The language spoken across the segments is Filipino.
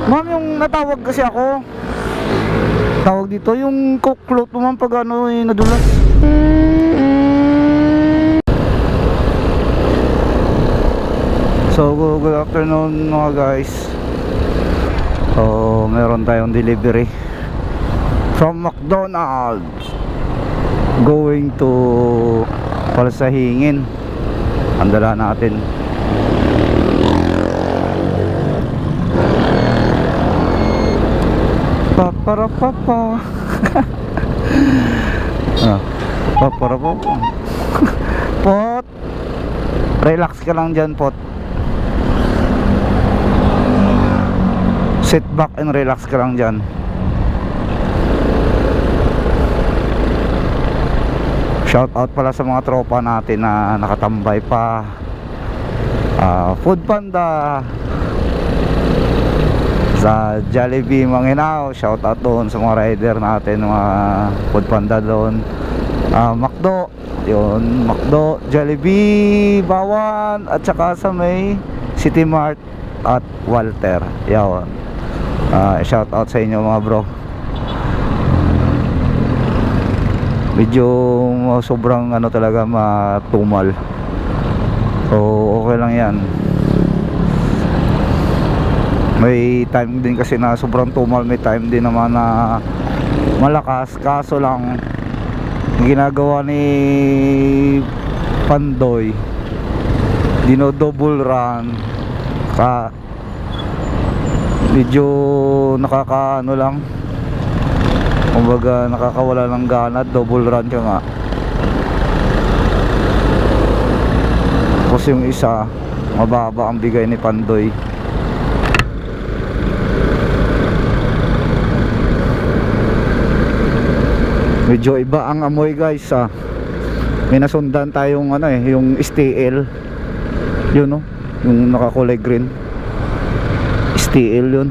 Ma'am, yung natawag kasi ako. Tawag dito, yung coke float mo ma'am pag ano nadulas. So, good afternoon mga guys. So, meron tayong delivery from McDonald's going to Palsahingin. Ang dala natin. Paparapapa. Paparapapa. Pot, relax ka lang dyan, Pot. Sit back and relax ka lang dyan. Shout out pala sa mga tropa natin na nakatambay pa. Food Panda, sa Jollibee Manginao, shout out doon sa mga rider natin, mga Food Panda doon. Macdo, yun, Macdo, Jollibee, Bawan, at saka sa may City Mart at Walter. Yun. Shout out sa inyo mga bro. Medyo sobrang ano talaga matumal. So okay lang yan. May time din kasi na sobrang tumal, may time din naman na malakas. Kaso lang ginagawa ni Pandoy, dino double run ka, medyo nakakaano lang, kumbaga nakakawala ng gana. Double run ka nga, tapos yung isa mababa ang bigay ni Pandoy. Medyo iba ang amoy guys. May nasundan tayong ano yung STL, yun no, yung nakakulay green, STL yun.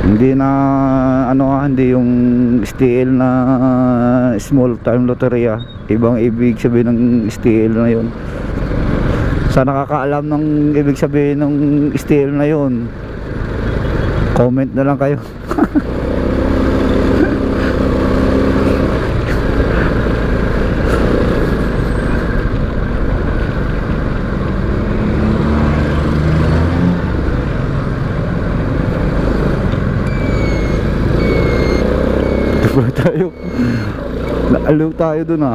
Hindi na ano, hindi yung STL na small time loteria. Ibang ibig sabihin ng STL na yun. Sa nakakaalam ng ibig sabihin ng STL na yun, comment na lang kayo. tayo naaliw tayo dun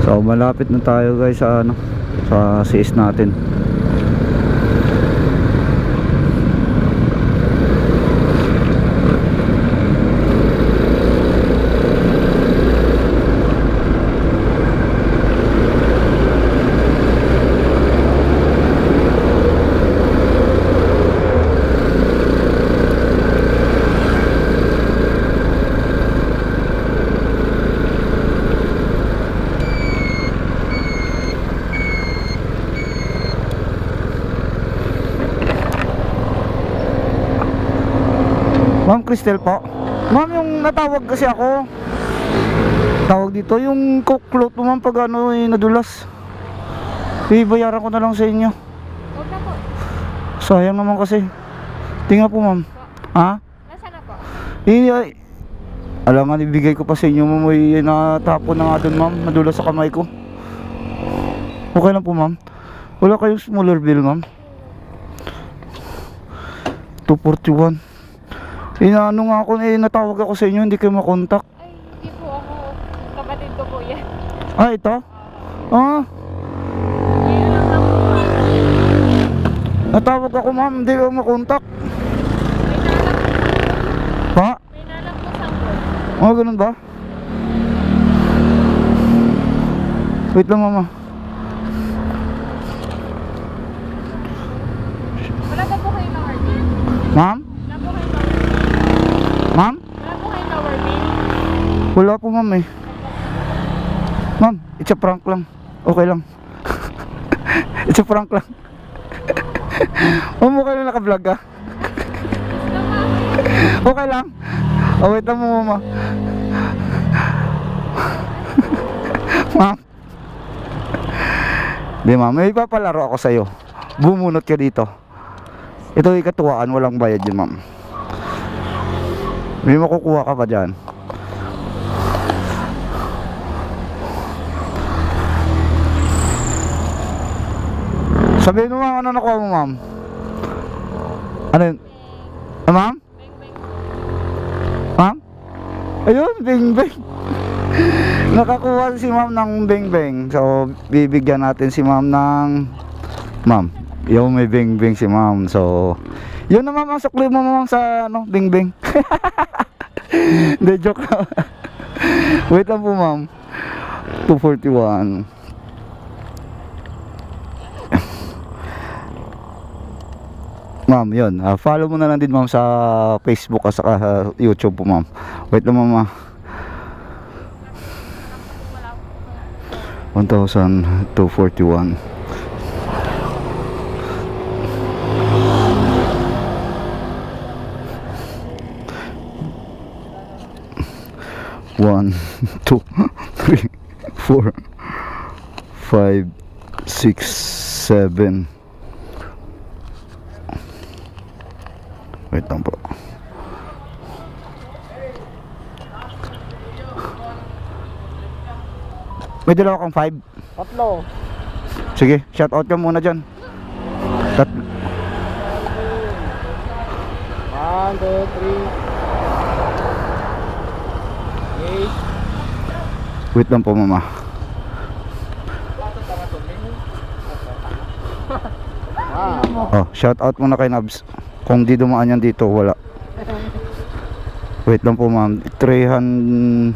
So malapit na tayo guys sa ano, sa CS natin. Ma'am Cristel po. Ma'am, yung natawag kasi ako. Tawag dito, yung coke float mo ma'am pag ano nadulas. Ibayaran ko na lang sa inyo. Sayang naman kasi. Tingnan po ma'am. Ha? Nasaan na po? Ay, alangan ibigay ko pa sa inyo ma'am. May natapon na nga dun ma'am. Nadula sa kamay ko. Okay lang po ma'am. Wala kayong smaller bill ma'am. 241. Ano nga ako, natawag ako sa inyo, hindi kayo makontak. Ay, hindi po ako. Kapatid ko po yan. Ah, ito? Ah, Ngayon lang lang po. natawag ako ma'am, hindi kayo makontak. Pa? May nalang po sangkot. Oh, ganun ba? Wait lang mama. Wala ba po kayo lower bill? Ma'am? Wala po kayo lower bill? Ma'am? Wala po kayo lower bill? Wala po ma'am eh. Ma'am, it's a prank lang. Okay lang. It's a prank lang. Ma'am, okay lang naka-vlog ka? Okay lang. Oh, wait lang mo mama. Ma'am. Di ma'am, may papalaro ako sa'yo. Bumunot ka dito. Ito ay katuwaan, walang bayad yun ma'am. May makukuha ka pa dyan. Sabihin mo ma'am, ano nakuha mo ma'am? Ano yun? Ah, ma'am? Beng, beng. Ma'am? Ayun, bing bing. Nakakuha si ma'am ng bing bing. So, bibigyan natin si ma'am ng... Ma'am, yung may bing bing si ma'am. So, yun na ma'am, ang sukli mo ma'am sa ano, bing bing. Hindi, joke lang. Wait lang po ma'am. 241. Ma'am, yun. Follow mo na lang din ma'am sa Facebook at saka sa YouTube po ma'am. Wait lang ma'am. 1,241. One, two, three, 4, 5, 6, 7. Wait lang po. May dalawa kang 5. Tatlo. Sige, shout out ka muna dyan. 1, 2, 3. 8. Wait lang po mama. Oh, shout out muna kay Nabs. Kung di dumaan yan dito, wala. Wait lang po ma'am. 300.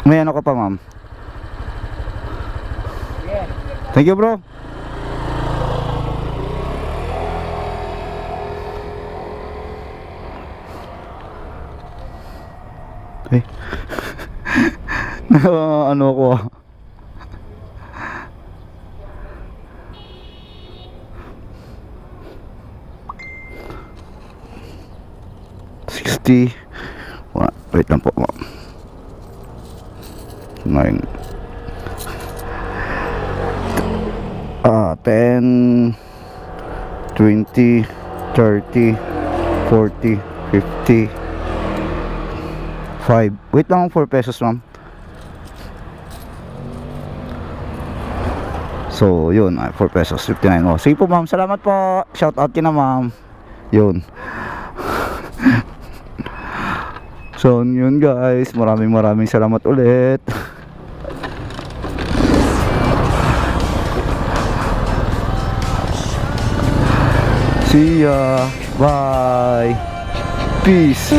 May ano ka pa ma'am? Thank you bro. Eh. Ano ako ah. Wait lang po ma'am. 9 10 20 30 40 50 5. Wait lang, 4 pesos ma'am. So yun, 4 pesos 59. Oh, sige po ma'am, salamat po. Shout out kina ma'am. Yun. So yun guys, maraming salamat ulit. See ya. Bye. Peace.